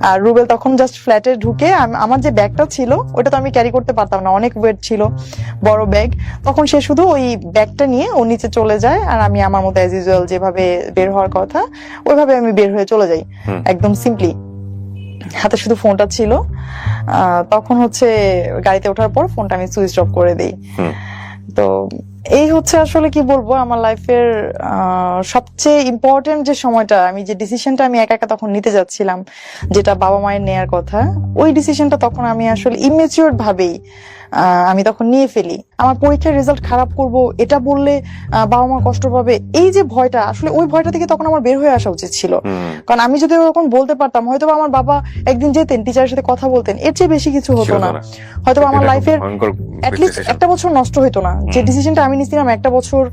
[SPEAKER 1] আর রুবেল তখন জাস্ট ফ্ল্যাটে ঢুকে আমার যে ব্যাগটা ছিল ওটা তো আমি ক্যারি করতে পারতাম না, অনেক ওয়েট ছিল, বড় ব্যাগ। তখন সে শুধু ওই ব্যাগটা নিয়ে ও নিচে চলে যায়, আর আমি আমার মতো অ্যাজ ইউজুয়াল যেভাবে বের হওয়ার কথা ওইভাবে আমি বের হয়ে চলে যাই, একদম সিম্পলি। হাতে শুধু ফোনটা ছিল। তখন হচ্ছে গাড়িতে ওঠার পর ফোনটা আমি সুইচ অফ করে দিই। তো এই হচ্ছে আসলে কি বলবো, আমার লাইফের সবচেয়ে ইম্পর্টেন্ট যে সময়টা, আমি যে ডিসিশনটা আমি একা একা তখন নিতে যাচ্ছিলাম, যেটা বাবা মায়ের নেয়ার কথা, ওই ডিসিশনটা তখন আমি আসলে ইমেচিওর ভাবেই আমি তখন নিয়ে ফেলি। আমার পরীক্ষার রেজাল্ট খারাপ করব এটা বললে বাবা মা কষ্ট পাবে, এই যে ভয়টা, আসলে ওই ভয়টা থেকে তখন আমার বের হয়ে আসা উচিত ছিল। কারণ আমি যদি ওরকম বলতে পারতাম, হয়তো আমার বাবা একদিন যেতেন টিচারের সাথে কথা বলতেন, এর চেয়ে বেশি কিছু হতো না। হয়তো আমার লাইফের অ্যাটলিস্ট একটা বছর নষ্ট হইতো না। যে ডিসিশনটা আমি নিয়েছিলাম একটা বছর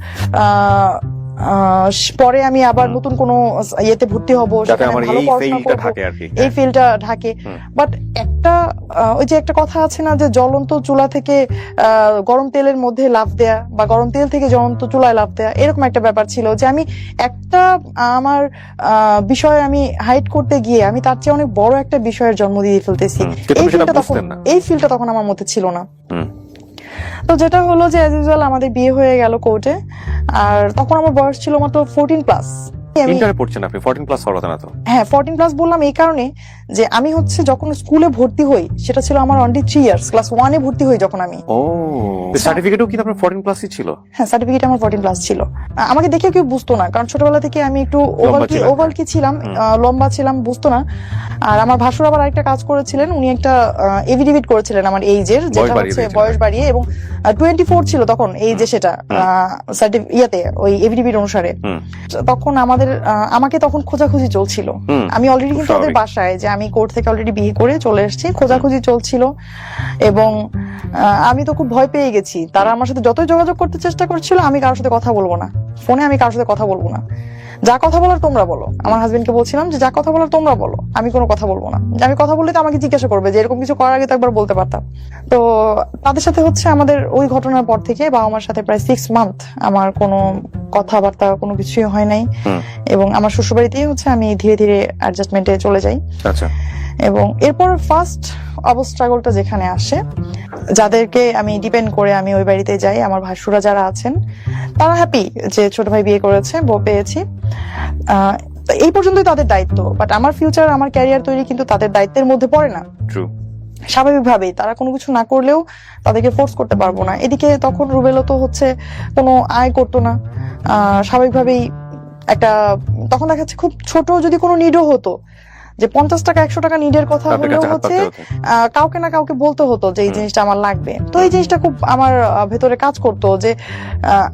[SPEAKER 1] পরে আমি আবার নতুন কোনো ইয়েতে ভর্তি হব, সেখানে ভালো পড়াশোনা করব, এই ফিল্ডটা ঢাকে। বাট একটা ওই যে একটা কথা আছে না, যে জ্বলন্ত চুলা থেকে গরম তেলের মধ্যে লাফ দেয়া, বা গরম তেল থেকে জ্বলন্ত চুলায় লাফ দেয়া, এরকম একটা ব্যাপার ছিল যে আমি একটা আমার বিষয় আমি হাইড করতে গিয়ে আমি তার চেয়ে অনেক বড় একটা বিষয়ের জন্ম দিয়ে ফেলতেছি। এই ফিল্ডটা তখন আমার মধ্যে ছিল না। তো যেটা হলো যে অ্যাজ ইউজুয়াল আমাদের বিয়ে হয়ে গেল কোর্টে, আর তখন আমার বয়স ছিল মাত্র 14+।
[SPEAKER 2] ইন্টারে পড়ছেন আপনি? 14+ হওয়ার কথা না তো?
[SPEAKER 1] হ্যাঁ, 14+ বললাম এই কারণে যে আমি হচ্ছে যখন স্কুলে ভর্তি হই সেটা ছিল আমার অনলি 3 ইয়ার্স, ক্লাস 1 এ ভর্তি হই যখন আমি।
[SPEAKER 2] ও, সার্টিফিকেটও কি আপনার 14+ই ছিল?
[SPEAKER 1] হ্যাঁ, সার্টিফিকেট আমার 14+ ছিল। আমাকে দেখে কেউ বুঝতো না, কারণ ছোটবেলা থেকে আমি একটু ওভাল কি ছিলাম, লম্বা ছিলাম, বুঝতো না। আর আমার ভাসুর আবার আরেকটা কাজ করেছিলেন, উনি একটা এফিডেভিট করেছিলেন আমার এইজের, যেটা হচ্ছে বয়স বাড়িয়ে, এবং 24 ছিল তখন এই যে সেটা ইয়াতে ওই এফিডেভিট অনুসারে। তখন আমাকে তখন খোঁজাখুঁজি চলছিল। আমি অলরেডি কিন্তু ওদের বাসায়, যে আমি কোর্ট থেকে অলরেডি বিয়ে করে চলে এসেছি, খোঁজাখুঁজি চলছিল, এবং আমি তো খুব ভয় পেয়ে গেছি। তারা আমার সাথে যতই যোগাযোগ করতে চেষ্টা করছিল, আমি কারোর সাথে কথা বলবো না, ফোনে আমি কারোর সাথে কথা বলবো না, যা কথা বলার তোমরা বলো। আমার হাজবেন্ডকে বলছিলাম যে যা কথা বলার তোমরা বলো, আমি কোনো কথা বলবো না। আমি কথা বললে তো আমাকে জিজ্ঞাসা করবে, যে এরকম কিছু করার আগে তো একবার বলতে পারতাম। তো তাদের সাথে হচ্ছে আমাদের ওই ঘটনার পর থেকে বাবা মার সাথে প্রায় 6 মান্থ আমার কোনো কথাবার্তা কোনো কিছুই হয় নাই, এবং আমার শ্বশুরবাড়িতেই হচ্ছে আমি ধীরে ধীরে অ্যাডজাস্টমেন্টে চলে যাই।
[SPEAKER 2] আচ্ছা।
[SPEAKER 1] এবং এরপর ফার্স্ট স্ট্রাগলটা যেখানে আসে, যাদেরকে আমি ডিপেন্ড করে আমি ওই বাড়িতে যাই, আমার ভাসুরা যারা আছেন তারা হ্যাপি যে ছোট ভাই বিয়ে করেছে, বউ পেয়েছি, এই পর্যন্তই তাদের দায়িত্ব। বাট আমার ফিউচার, আমার ক্যারিয়ার তৈরি কিন্তু তাদের দায়িত্বের মধ্যে পড়ে না। স্বাভাবিকভাবেই তারা কোনো কিছু না করলেও তাদেরকে ফোর্স করতে পারবো না। এদিকে তখন রুবেলও তো হচ্ছে কোনো আয় করতো না, স্বাভাবিকভাবেই একটা তখন দেখা যাচ্ছে খুব ছোট যদি কোনো নিডও হতো, যে 50 টাকা 100 টাকা নিডের কথা হলেও হচ্ছে কাউকে না কাউকে বলতে হতো যে এই জিনিসটা আমার লাগবে। তো এই জিনিসটা খুব আমার ভেতরে কাজ করতো, যে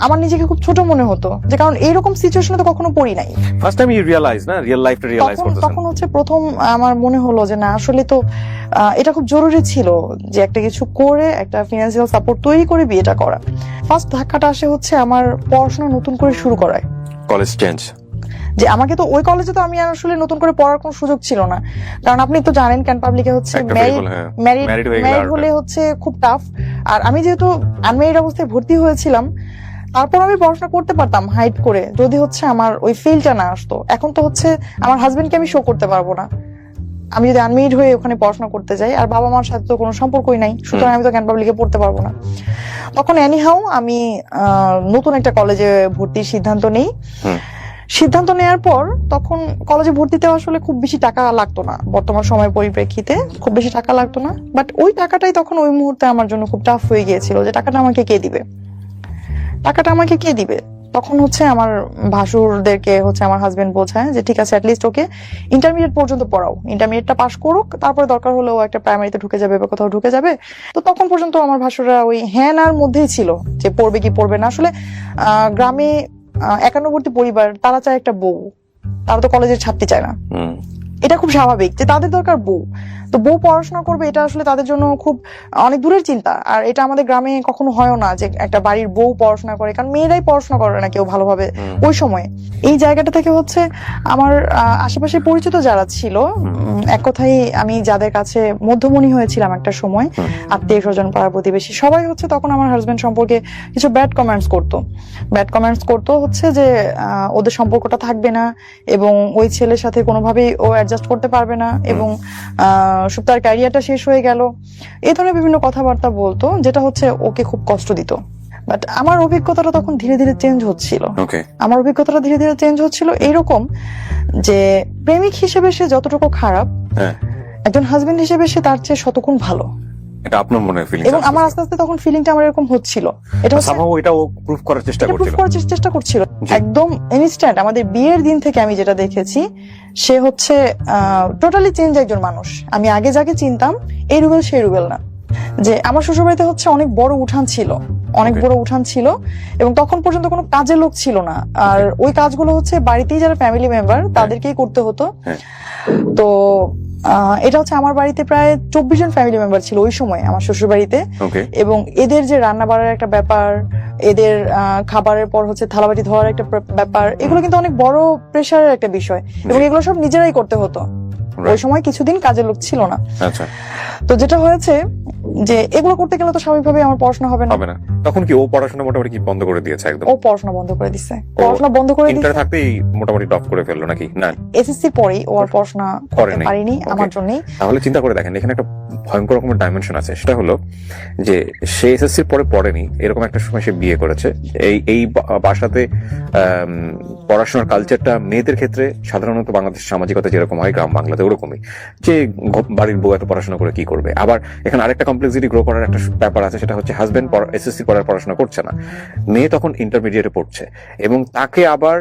[SPEAKER 1] আমার নিজেকে খুব ছোট মনে হতো, যে কারণ এইরকম সিচুয়েশনে তো কখনো পড়ি নাই।
[SPEAKER 2] ফার্স্ট টাইম ইউ রিয়ালাইজ না, রিয়েল লাইফটা রিয়ালাইজ করতেছেন। তখন
[SPEAKER 1] হচ্ছে প্রথম আমার মনে হলো যে না, আসলে তো এটা খুব জরুরি ছিল যে একটা কিছু করে একটা ফিনান্সিয়াল সাপোর্ট তৈরি করে বিয়েটা করা। ফার্স্ট ধাক্কাটা আসে হচ্ছে আমার পড়াশোনা নতুন করে শুরু করায়,
[SPEAKER 2] কলেজ চেঞ্জ।
[SPEAKER 1] যে আমাকে তো ওই কলেজে তো আমি আসলে নতুন করে পড়ার কোনো সুযোগ ছিল না, কারণ আপনি তো জানেন ক্যান পাবলিকে হচ্ছে ম্যারিড হলে হচ্ছে খুব টাফ। আর আমি যেহেতু আনম্যারিড অবস্থায় ভর্তি হয়েছিলাম, তারপর আমি পড়াশোনা করতে পারতাম হাইড করে, যদি হচ্ছে আমার ওই ফিল্ডটা না আসতো। এখন তো হচ্ছে আমার হাজবেন্ডকে আমি শো করতে পারবো না আমি যদি আনম্যারিড হয়ে ওখানে পড়াশোনা করতে যাই, আর বাবা মার সাথে তো কোনো সম্পর্কই নাই, সুতরাং আমি তো ক্যান পাবলিকে পড়তে পারবো না। তখন এনিহাউ আমি নতুন একটা কলেজে ভর্তির সিদ্ধান্ত নেই। সিদ্ধান্ত নেওয়ার পর তখন কলেজে ভর্তিতে আসলে খুব বেশি টাকা লাগতো না, বর্তমান সময়ের পরিপ্রেক্ষিতে খুব বেশি টাকা লাগতো না। বাট ওই টাকাটাই তখন ওই মুহূর্তে আমার জন্য খুব টাফ হয়ে গিয়েছিল, যে টাকাটা আমাকে কে দিবে। তখন হচ্ছে আমার ভাসুরদেরকে হচ্ছে আমার হাজবেন্ড বোঝায় যে ঠিক আছে, অ্যাটলিস্ট ওকে ইন্টারমিডিয়েট পর্যন্ত পড়াও, ইন্টারমিডিয়েটটা পাস করুক, তারপরে দরকার হলে ও একটা প্রাইমারিতে ঢুকে যাবে বা কোথাও ঢুকে যাবে। তো তখন পর্যন্ত আমার ভাসুররা ওই হ্যাঁ নার মধ্যেই ছিল, যে পড়বে কি পড়বে না। আসলে গ্রামে একান্নবর্তী পরিবার, তারা চায় একটা বউ, তারা তো কলেজের ছাত্রী চায় না। এটা খুব স্বাভাবিক যে তাদের দরকার বউ। তো বউ পড়াশোনা করবে এটা আসলে তাদের জন্য খুব অনেক দূরের চিন্তা। আর এটা আমাদের গ্রামে কখনো হয়ও না যে একটা বাড়ির বউ পড়াশোনা করে, কারণ মেয়েরাই পড়াশোনা করে না কেউ ভালোভাবে ওই সময়ে। এই জায়গাটা থেকে হচ্ছে আমার আশেপাশে পরিচিত যারা ছিল, এক কথাই আমি যাদের কাছে মধ্যমণি হয়েছিলাম একটা সময়, আত্মীয় স্বজন পাড়া প্রতিবেশী সবাই হচ্ছে তখন আমার হাজবেন্ড সম্পর্কে কিছু ব্যাড কমেন্টস করতো হচ্ছে যে ওদের সম্পর্কটা থাকবে না এবং ওই ছেলের সাথে কোনোভাবেই ও অ্যাডজাস্ট করতে পারবে না এবং তার ক্যারিয়ারটা শেষ হয়ে গেল, এই ধরনের বিভিন্ন কথাবার্তা বলতো, যেটা হচ্ছে ওকে খুব কষ্ট দিত। বাট আমার অভিজ্ঞতাটা তখন ধীরে ধীরে চেঞ্জ হচ্ছিল এইরকম যে প্রেমিক হিসেবে সে যতটুকু খারাপ, একজন হাজবেন্ড হিসেবে সে তার চেয়ে শতগুণ ভালো।
[SPEAKER 2] এটা আপনার মনে হয় ফিলিং,
[SPEAKER 1] এবং আমার আস্তে আস্তে তখন ফিলিংটা আমার এরকম হচ্ছিল। এটা
[SPEAKER 2] ও প্রুফ করার চেষ্টা করছিল
[SPEAKER 1] একদম ইনস্ট্যান্ট। আমাদের বিয়ের দিন থেকে আমি যেটা দেখেছি, সে হচ্ছে টোটালি চেঞ্জ একজন মানুষ। আমি আগে যাকে চিনতাম এই রুবেল সেই রুবেল না। যে আমার শ্বশুরবাড়িতে হচ্ছে অনেক বড় উঠান ছিল এবং তখন পর্যন্ত কোনো কাজের লোক ছিল না। আর ওই কাজগুলো হচ্ছে বাড়িতেই যারা ফ্যামিলি মেম্বার তাদেরকেই করতে হতো। তো এটা হচ্ছে আমার বাড়িতে প্রায় 24 জন ফ্যামিলি মেম্বার ছিল ওই সময় আমার শ্বশুর বাড়িতে। এবং এদের যে রান্না বাড়ার একটা ব্যাপার, এদের খাবারের পর হচ্ছে থালাবাটি ধোয়ার একটা ব্যাপার, এগুলো কিন্তু অনেক বড় প্রেশারের একটা বিষয় এবং এগুলো সব নিজেরাই করতে হতো। ওই সময় কিছুদিন কাজের লোক ছিল না। তো যেটা হয়েছে যে এগুলো করতে গেলে তো স্বাভাবিকভাবে আমার পড়াশোনা হবে না।
[SPEAKER 2] তখন কি ও পড়াশোনা মোটামুটি কি বন্ধ করে দিয়েছে? একদম
[SPEAKER 1] ও পড়াশোনা বন্ধ করে দিয়েছে। ইন্টার
[SPEAKER 2] থাকতেই মোটামুটি ড্রপ করে ফেললো নাকি? না,
[SPEAKER 1] এসএসসি পরেই ও আর পড়াশোনা করতে পারেনি আমার জন্যই।
[SPEAKER 2] তাহলে চিন্তা করে দেখেন, এখানে একটা ভয়ঙ্কর রকমের ডাইমেনশন আছে। সেটা হলো যে সে এসএসসির পরে পড়েনি, এরকম একটা সময় সে বিয়ে করেছে। এই বাসাতে পড়াশোনার কালচারটা মেয়েদের ক্ষেত্রে সাধারণত বাংলাদেশের সামাজিকতা যেরকম হয় গ্রাম বাংলাতে ওরকমই, যে বাড়ির বউ এত পড়াশোনা করে কি করবে। আবার এখানে আরেকটা কমপ্লেক্সিটি গ্রো করার একটা ব্যাপার আছে, সেটা হচ্ছে হাজবেন্ড এসএসসি পড়াশোনা করছে না, মেয়ে তখন ইন্টারমিডিয়েটে পড়ছে এবং তাকে আবার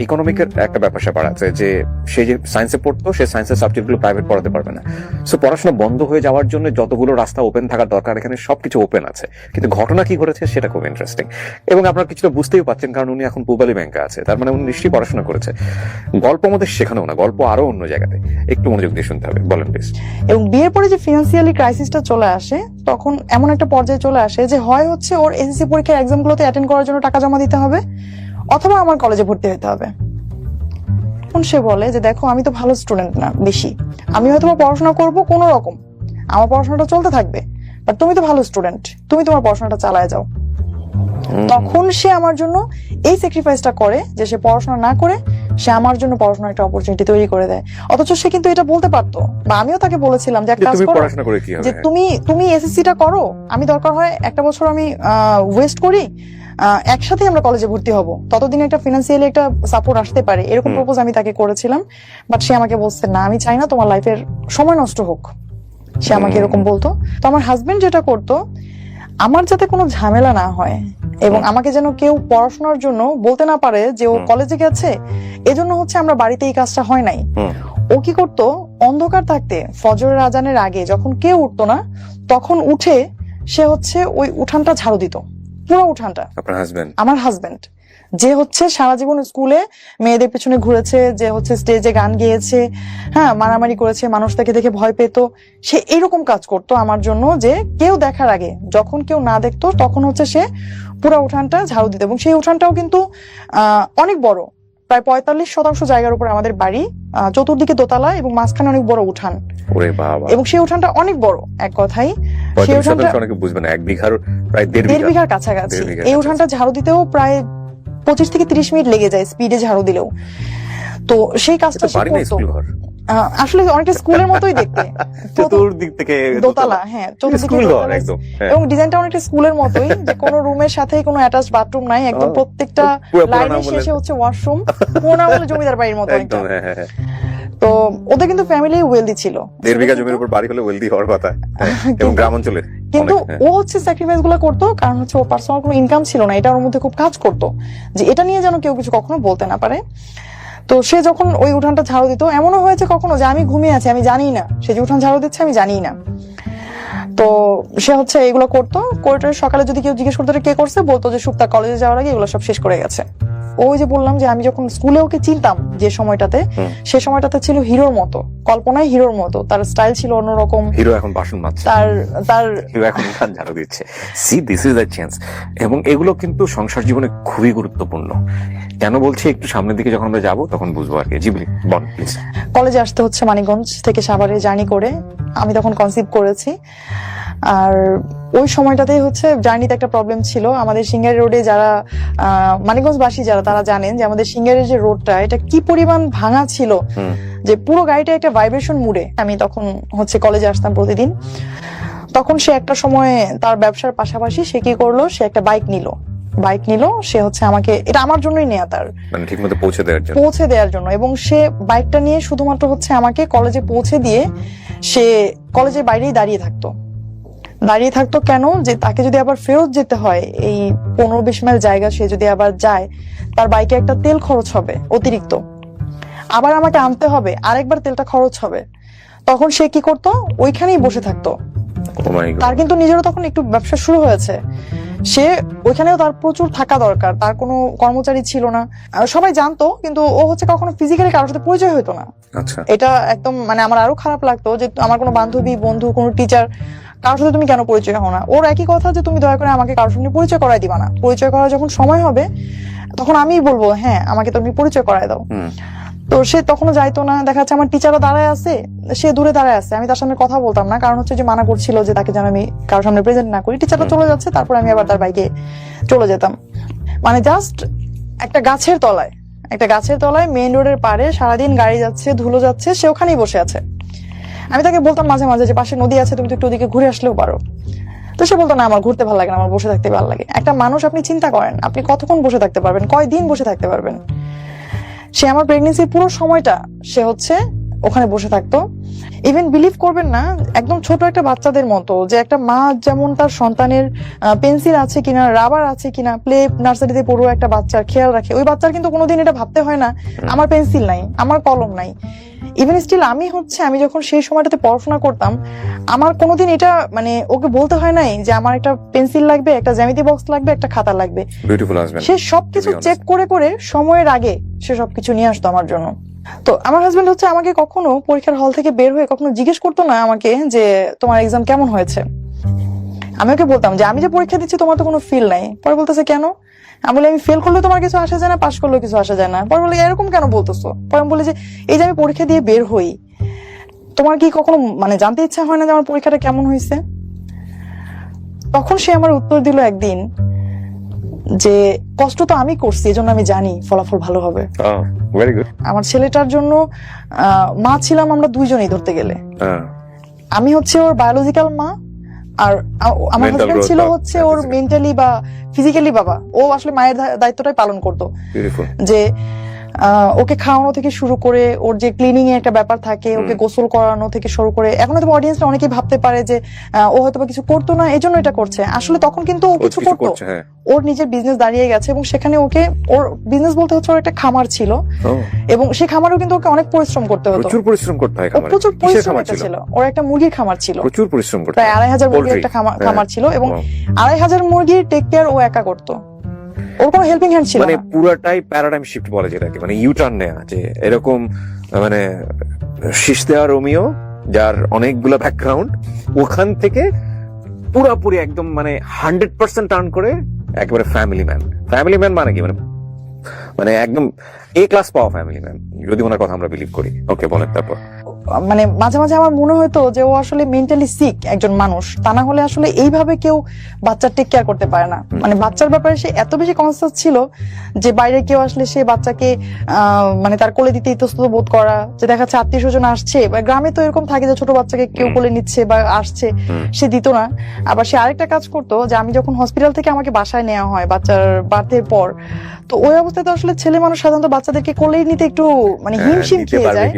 [SPEAKER 2] ইকোনমিকের একটা ব্যাপার স্যাপার আছে যে সে যে সায়েন্সে পড়তো, সে সায়েন্সের সাবজেক্টগুলো প্রাইভেট পড়াতে পারবে না। সো পড়াশোনা বন্ধ হয়ে যাওয়ার জন্য যতগুলো রাস্তা ওপেন থাকার দরকার এখানে সবকিছু ওপেন আছে, কিন্তু ঘটনা কি ঘটেছে সেটা খুব ইন্টারেস্টিং। এবং আপনারা কিছুটা বুঝতেই পারছেন, কারণ উনি এখন পূবালী ব্যাংকে আছে, তার মানে উনি নিশ্চয়ই পড়াশোনা করেছে। গল্প আমাদের শেখানো না, গল্প আরো অন্য জায়গাতে, একটু মনোযোগ দিয়ে শুনতে হবে। বলেন প্লিজ।
[SPEAKER 1] এবং বিয়ের পরে যে ফিনান্সিয়ালি ক্রাইসিসটা চলে আসে, তখন এমন একটা পর্যায়ে চলে আসে যে হয় হচ্ছে ওর এসএসসি পরীক্ষার এক্সামগুলোতে অ্যাটেন্ড করার জন্য টাকা জমা দিতে হবে, অথবা আমার কলেজে ভর্তি হতে হবে। সে বলে যে দেখো আমি তো ভালো স্টুডেন্ট না বেশি, আমি হয়তো পড়াশোনা করব কোনো রকম, আমার পড়াশোনাটা চলতে থাকবে, বাট তুমি তো ভালো স্টুডেন্ট, তুমি তোমার পড়াশোনাটা চালায় যাও। তখন সে আমার জন্য এই স্যাক্রিফাইসটা করে যে সে পড়াশোনা না করে সে আমার জন্য পড়াশোনার একটা অপরচুনিটি তৈরি করে দেয়। অথচ সে কিন্তু এটা বলতে পারতো, বা আমিও তাকে বলেছিলাম যে একটা কাজ করো, যে তুমি এসএসসিটা করো, আমি দরকার হয় একটা বছর আমি ওয়েস্ট করি, একসাথে আমরা কলেজে ভর্তি হব, ততদিন একটা ফিনান্সিয়ালি একটা সাপোর্ট আসতে পারে, এরকম প্রপোজ আমি তাকে করেছিলাম। বাট সে আমাকে বলছে না, আমি চাই না তোমার লাইফের সময় নষ্ট হোক, সে আমাকে এরকম বলতো। তো আমার হাজবেন্ড যেটা করতো, আমার যাতে কোনো ঝামেলা না হয় এবং আমাকে যেন কেউ পড়াশোনার জন্য বলতে না পারে যে ও কলেজে গেছে, এজন্য হচ্ছে আমরা বাড়িতে এই কাজটা হয় নাই। ও কি করতো, অন্ধকার থাকতে ফজরের আজানের আগে যখন কেউ উঠতো না, তখন উঠে সে হচ্ছে ওই উঠানটা ঝাড়ু দিত, পুরো উঠানটা। আমার হাজবেন্ড যে হচ্ছে সারা জীবন স্কুলে মেয়েদের পেছনে ঘুরেছে, যে হচ্ছে স্টেজে গান গেয়েছে, হ্যাঁ মারামারি করেছে, মানুষ তাকে দেখে ভয় পেত, সে এইরকম কাজ করতো আমার জন্য, যে কেউ দেখার আগে, যখন কেউ না দেখতো তখন হচ্ছে সে পুরো উঠানটা ঝাড়ু দিত। এবং সেই উঠানটাও কিন্তু অনেক বড়, প্রায় 45% জায়গার উপর আমাদের বাড়ি, চতুর্দিকে দোতলা এবং মাঝখানে অনেক বড় উঠান। এবং সেই উঠানটা অনেক বড়, এক কথাই সেই উঠানটা 1.5 বিঘার কাছাকাছি। এই উঠানটা ঝাড়ু দিতেও প্রায় 25 থেকে 30 মিনিট লেগে যায় স্পিডে ঝাড়ু দিলেও। তো সেই কাজটা সে করতো, আসলে অনেকটা স্কুলের মতোই দেখতে,
[SPEAKER 2] চতুর্দিক থেকে
[SPEAKER 1] দোতলা, হ্যাঁ চতুর্দিকে, এবং ডিজাইনটা অনেকটা স্কুলের মতোই, যে কোনো রুমের সাথে কোনো অ্যাটাচড বাথরুম নাই, একদম প্রত্যেকটা লাইনের শেষে হচ্ছে ওয়াশরুম, পুরোনো আমলে জমিদার বাড়ির মতো একটা। তো ওদের কিন্তু ফ্যামিলি ওয়েলদি ছিল,
[SPEAKER 2] 1.5 বিঘা জমির উপর বাড়ি হলে ওয়েলদি হওয়ার কথা, এবং গ্রাম অঞ্চলে।
[SPEAKER 1] কিন্তু ও হচ্ছে স্যাক্রিফাইস গুলো করতো, কারণ হচ্ছে ও পার্সোনাল কোনো ইনকাম ছিল না, এটা ওর মধ্যে খুব কাজ করতো, যে এটা নিয়ে যেন কেউ কিছু কখনো বলতে না পারে। তো সে যখন ওই উঠানটা ঝাড়ু দিত, এমনও হয়েছে কখনো যে আমি ঘুমিয়ে আছি, আমি জানি না সে যে উঠান ঝাড়ু দিচ্ছে, আমি জানি না। তো সে হচ্ছে এগুলো করতো, করে সকালে যদি কেউ জিজ্ঞেস করতো কে করছে, বলতো যে সুপ্তা কলেজে যাওয়ার আগে এগুলো সব শেষ করে গেছে। ওই যে বললাম যে আমি যখন স্কুলে ওকে চিনতাম যে সময়টাতে, সে সময়টাতে ছিল হিরোর মতো, কল্পনায় হিরোর মতো। তার স্টাইল ছিল অন্যরকম।
[SPEAKER 2] হিরো এখন বাসন মাজছে,
[SPEAKER 1] তার
[SPEAKER 2] হিরো এখন গান ঝাড়ু দিচ্ছে। C this is the change. এবং এগুলো কিন্তু সংসার জীবনে খুবই গুরুত্বপূর্ণ। কেন বলছি, একটু সামনের দিকে যখন আমরা যাবো তখন বুঝবো আর কি। Ghibli ball please.
[SPEAKER 1] কলেজে আসতে হচ্ছে মানিকগঞ্জ থেকে সাভারে জার্নি করে। আমি তখন কনসিভ করেছি। আর ওই সময়টাতেই হচ্ছে জার্নিতে একটা প্রবলেম ছিল। আমাদের সিঙ্গারি রোডে যারা মানিকগঞ্জবাসী যারা, তারা জানেন যে আমাদের সিঙ্গারের যে রোডটা, এটা কি পরিমাণ ভাঙা ছিল যে পুরো গাড়িটা একটা ভাইব্রেশন মুডে। আমি তখন হচ্ছে কলেজে আসতাম প্রতিদিন। তখন সে একটা সময় তার ব্যবসার পাশাপাশি সে কি করলো, সে একটা বাইক নিল। সে হচ্ছে আমাকে, এটা আমার জন্যই নেয়া, তার
[SPEAKER 2] মানে ঠিকমতো পৌঁছে
[SPEAKER 1] দেওয়ার জন্য। এবং সে বাইকটা নিয়ে শুধুমাত্র হচ্ছে আমাকে কলেজে পৌঁছে দিয়ে সে কলেজের বাইরেই দাঁড়িয়ে থাকতো। কেন? যে তাকে যদি আবার ফেরত যেতে হয় এই 15-20 মাইল জায়গা, সে যদি আবার যায়, তার বাইকে একটা তেল খরচ হবে অতিরিক্ত, আবার আমাকে আনতে হবে, আরেকবার তেলটা খরচ হবে। তখন সে কি করতো, ওইখানেই বসে থাকতো। তার কিন্তু নিজেরও তখন একটু ব্যবসা শুরু হয়েছে। সে ওইখানেও তার প্রচুর থাকা দরকার, তার কোনো কর্মচারী ছিল না, সবাই জানতো, কিন্তু ও হচ্ছে কখনো ফিজিক্যালি কারোর সাথে পরিচয় হতো না। এটা একদম মানে আমার আরো খারাপ লাগতো যে আমার কোনো বান্ধবী, বন্ধু, কোনো টিচার, কারোর সাথে তুমি কেন পরিচয় হও না? ওর একই কথা যে তুমি দয়া করে আমাকে কারোর সঙ্গে পরিচয় করাই দিবা না, পরিচয় করার যখন সময় হবে তখন আমিই বলবো হ্যাঁ আমাকে তুমি পরিচয় করাই দাও। তো সে তখনও যাইতো না। দেখা যাচ্ছে আমার টিচারও দাঁড়ায় আছে, সে দূরে দাঁড়ায় আছে, আমি তার সামনে কথা বলতাম না, কারণ হচ্ছে যে মানা করছিল যে তাকে যেন আমি কারোর সামনে প্রেজেন্ট না করি। টিচারটা চলে যাচ্ছে, তারপর আমি আবার তার বাইকে চলে যেতাম। মানে জাস্ট একটা গাছের তলায় মেইন রোডের পাড়ে সারাদিন গাড়ি যাচ্ছে, ধুলো যাচ্ছে, সে ওখানেই বসে আছে। আমি তাকে বলতাম মাঝে মাঝে যে পাশে নদী আছে, তুমি তো একটু ওদিকে ঘুরে আসলেও পারো। তো সে বলতো না, আমার ঘুরতে ভালো লাগে না, আমার বসে থাকতে ভালো লাগে। একটা মানুষ, আপনি চিন্তা করেন আপনি কতক্ষণ বসে থাকতে পারবেন, কয়দিন বসে থাকতে পারবেন? সে আমার প্রেগনেন্সির পুরো সময়টা সে হচ্ছে ওখানে বসে থাকতো। ইভেন বিলিভ করবেন না, একদম ছোট একটা বাচ্চাদের মতো, যে একটা মা যেমন তার সন্তানের পেন্সিল আছে কিনা, রাবার আছে কিনা, প্লে নার্সারিতে পড়ুয়া একটা বাচ্চার খেয়াল রাখে, ওই বাচ্চার কিন্তু কোনোদিন এটা ভাবতে হয় না আমার পেন্সিল নাই, আমার কলম নাই। ইভেন স্টিল আমি যখন সেই সময়টাতে পড়াশোনা করতাম, আমার কোনোদিন এটা মানে ওকে বলতে হয় নাই যে আমার একটা পেন্সিল লাগবে, একটা জ্যামিতি বক্স লাগবে, একটা খাতা লাগবে। সে সবকিছু চেক করে সময়ের আগে সে সবকিছু নিয়ে আসতো আমার জন্য। তো আমার হাজবেন্ড হচ্ছে আমাকে কখনো পরীক্ষার হল থেকে বের হয়ে কখনো জিজ্ঞেস করতো না আমাকে যে তোমার এক্সাম কেমন হয়েছে। আমি ওকে বলতাম যে আমি যে পরীক্ষা দিচ্ছি তোমার তো কোনো ফিল নাই। পরে বলতেছে কেন? আমি বলি আমি ফেল করলেও তোমার কিছু আসা যায় না, পাশ করলেও কিছু আসা যায় না। পরে বলে এরকম কেন বলতেছো? পরে আমি বলি যে এই যে আমি পরীক্ষা দিয়ে বের হই, তোমার কি কখনো মানে জানতে ইচ্ছা হয় না যে আমার পরীক্ষাটা কেমন হয়েছে? তখন সে আমার উত্তর দিল একদিন যে কষ্ট তো আমি করছি, এজন্য আমি জানি ফলাফল ভালো হবে। আমার ছেলেটার জন্য মা ছিলাম আমরা দুইজনই ধরতে গেলে। আমি হচ্ছে ওর বায়োলজিক্যাল মা, আর আমার হাজবেন্ড ছিল হচ্ছে ওর মেন্টালি বা ফিজিক্যালি বাবা। ও আসলে মায়ের দায়িত্বটাই পালন করতো, যে ওকে খাওয়ানো থেকে শুরু করে ওর যে ক্লিনিং এর একটা ব্যাপার থাকে, ওকে গোসল করানো থেকে শুরু করে। এখন হয়তো অডিয়েন্সরা অনেকেই ভাবতে পারে যে ও হয়তো কিছু করতো না এজন্য এটা করছে, আসলে তখন কিন্তু ও কিছু করতো। ওর নিজের বিজনেস দাঁড়িয়ে গেছে এবং সেখানে ওকে, ওর বিজনেস বলতে হচ্ছে ওর একটা খামার ছিল, এবং সেই খামারেও কিন্তু ওকে অনেক পরিশ্রম করতে হতো।
[SPEAKER 2] প্রচুর পরিশ্রম করতে হয়।
[SPEAKER 1] প্রচুর পরিশ্রম ছিল। ওর একটা মুরগির খামার ছিল,
[SPEAKER 2] প্রচুর পরিশ্রম করতে,
[SPEAKER 1] প্রায় 2500 মুরগির একটা খামার ছিল, এবং 2500 মুরগির টেক কেয়ার ও একা করতো। ওর কোনো হেল্পিং হ্যান্ড ছিল না।
[SPEAKER 2] মানে পুরোটাই প্যারাডাইম শিফট বলে যেটাকে, মানে ইউটার্ন নেয়া, যে এরকম মানে শীষ দেওয়া রোমিও যার অনেকগুলো ব্যাকগ্রাউন্ড, ওখান থেকে পুরোপুরি একদম মানে 100% টার্ন করে একেবারে ফ্যামিলি ম্যান মানে কি, মানে একদম এ ক্লাস পাওয়া ফ্যামিলি ম্যান, যদি ওনার কথা আমরা বিলিভ করি। ওকে বলেন। তারপর
[SPEAKER 1] মানে মাঝে মাঝে আমার মনে হতো যে ও আসলে মেন্টালি সিক একজন মানুষ, তা না হলে আসলে এইভাবে কেউ বাচ্চার টেক কেয়ার করতে পারে না। মানে বাচ্চার ব্যাপারে সে এত বেশি কনসাস ছিল যে বাইরে কেউ আসলে সে বাচ্চাকে মানে তার কোলে দিতে ইতস্তত বোধ করা, যে দেখা যাচ্ছে আত্মীয় স্বজন আসছে, বা গ্রামে তো এরকম থাকে যে ছোট বাচ্চাকে কেউ কোলে নিচ্ছে বা আসছে, সে দিত না। আবার সে আরেকটা কাজ করতো, যে আমি যখন হসপিটাল থেকে আমাকে বাসায় নেওয়া হয় বাচ্চার বার্থের পর, তো ওই অবস্থায় তো আসলে ছেলে মানুষ সাধারণত বাচ্চাদেরকে কোলেই নিতে একটু মানে হিমশিম খেয়ে যায়।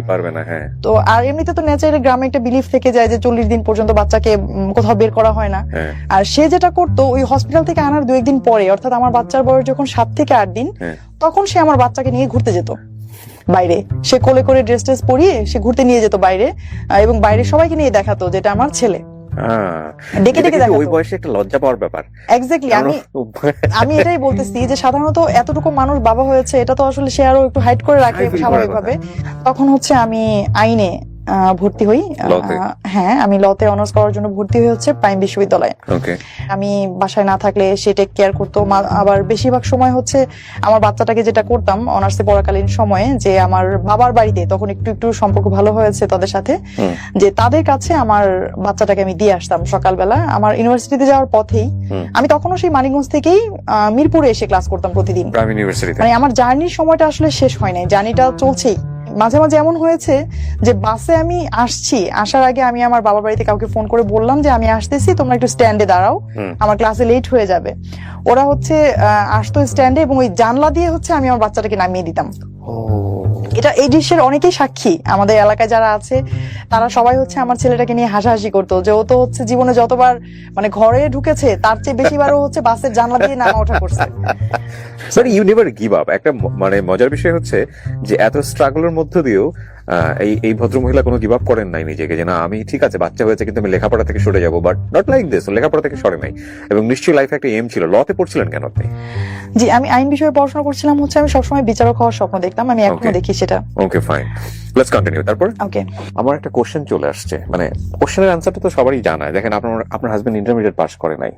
[SPEAKER 1] তো আর এমনিতে তো ন্যাচারালি গ্রামে একটা বিলিফ থেকে যায় যে 40 দিন পর্যন্ত বাচ্চাকে কোথাও বের করা হয় না। আর সে যেটা করতো, ওই হসপিটাল থেকে আনার 2-1 দিন পরে, অর্থাৎ আমার বাচ্চার বয়স যখন 7 থেকে 8 দিন, তখন সে আমার বাচ্চাকে নিয়ে ঘুরতে যেত বাইরে। সে কোলে করে ড্রেস পরিয়ে সে ঘুরতে নিয়ে যেত বাইরে, এবং বাইরে সবাইকে নিয়ে দেখাতো যেটা আমার ছেলে। ডেকে ডেকে
[SPEAKER 2] যেটা কিন্তু ওই
[SPEAKER 1] দেখাতো।
[SPEAKER 2] বয়সে একটা লজ্জা পাওয়ার ব্যাপার।
[SPEAKER 1] এক্স্যাক্টলি, আমি এটাই বলতেছি যে সাধারণত এতটুকু মানুষ বাবা হয়েছে, এটা তো আসলে সে আরো একটু হাইড করে রাখে
[SPEAKER 2] Hide করার
[SPEAKER 1] স্বাভাবিকভাবে। তখন হচ্ছে আমি আইনে ভর্তি হই।
[SPEAKER 2] Law-তে?
[SPEAKER 1] হ্যাঁ, আমি লতে অনার্স করার জন্য ভর্তি হয়ে হচ্ছে প্রাইম বিশ্ববিদ্যালয়ে।
[SPEAKER 2] ওকে,
[SPEAKER 1] আমি বাসায় না থাকলে সে টেক কেয়ার করতো। আবার বেশিরভাগ সময় হচ্ছে আমার বাচ্চাটাকে যেটা করতাম অনার্সে পড়াকালীন সময়ে, যে আমার বাবার বাড়িতে তখন একটু একটু সম্পর্ক ভালো হয়েছে তাদের সাথে, যে তাদের কাছে আমার বাচ্চাটাকে আমি দিয়ে আসতাম সকালবেলা আমার ইউনিভার্সিটিতে যাওয়ার পথেই। আমি তখনও সেই মানিকগঞ্জ থেকেই মিরপুরে এসে ক্লাস করতাম প্রতিদিন।
[SPEAKER 2] প্রাইম ইউনিভার্সিটিতে।
[SPEAKER 1] মানে আমার জার্নির সময়টা আসলে শেষ হয় নাই, জার্নিটা চলছেই। মাঝে মাঝে এমন হয়েছে যে বাসে আমি আসছি, আসার আগে আমি আমার বাবার বাড়িতে কাউকে ফোন করে বললাম যে আমি আসতেছি, তোমরা একটু স্ট্যান্ডে দাঁড়াও, আমার ক্লাসে লেট হয়ে যাবে। ওরা হচ্ছে আসতো স্ট্যান্ডে এবং ওই জানলা দিয়ে হচ্ছে আমি আমার বাচ্চাটাকে নামিয়ে দিতাম। এই দৃশ্যের অনেকেই সাক্ষী আমাদের এলাকায় যারা আছে, তারা সবাই হচ্ছে আমার ছেলেটাকে নিয়ে হাসাহাসি করতো যে ও তো হচ্ছে জীবনে যতবার মানে ঘরে ঢুকেছে তার চেয়ে বেশিবারও হচ্ছে বাসের জানলা দিয়ে নামা ওঠা করছে।
[SPEAKER 2] Sorry, you never give up. একটা মানে মজার বিষয় হচ্ছে যে এত স্ট্রাগলের মধ্য দিয়েও এই ভদ্র মহিলা কোনো গিভ আপ করেন নাই নিজেকে, যে না আমি ঠিক আছে বাচ্চা হয়েছে কিন্তু আমি লেখাপড়া থেকে সরে যাবো, বাট নট লাইক দিস, লেখাপড়া থেকে সরে নাই। এবং নিশ্চয়ই লাইফে একটা এম ছিল। লতে পড়ছিলেন কেন আপনি?
[SPEAKER 1] জি, আমি আইন বিষয়ে পড়াশোনা করছিলাম হচ্ছে, আমি সবসময় বিচারক হওয়ার স্বপ্ন দেখতাম, আমি এখনো
[SPEAKER 2] Okay.
[SPEAKER 1] দেখি সেটা।
[SPEAKER 2] ওকে, ফাইন, লেটস কন্টিনিউ। তারপর
[SPEAKER 1] ওকে,
[SPEAKER 2] আমার একটা কোশ্চেন চলে আসছে, মানে কোশ্চেনের অ্যান্সারটা তো সবারই জানা। দেখেন, আপনার হাজবেন্ড ইন্টারমিডিয়েট পাস করে নাই,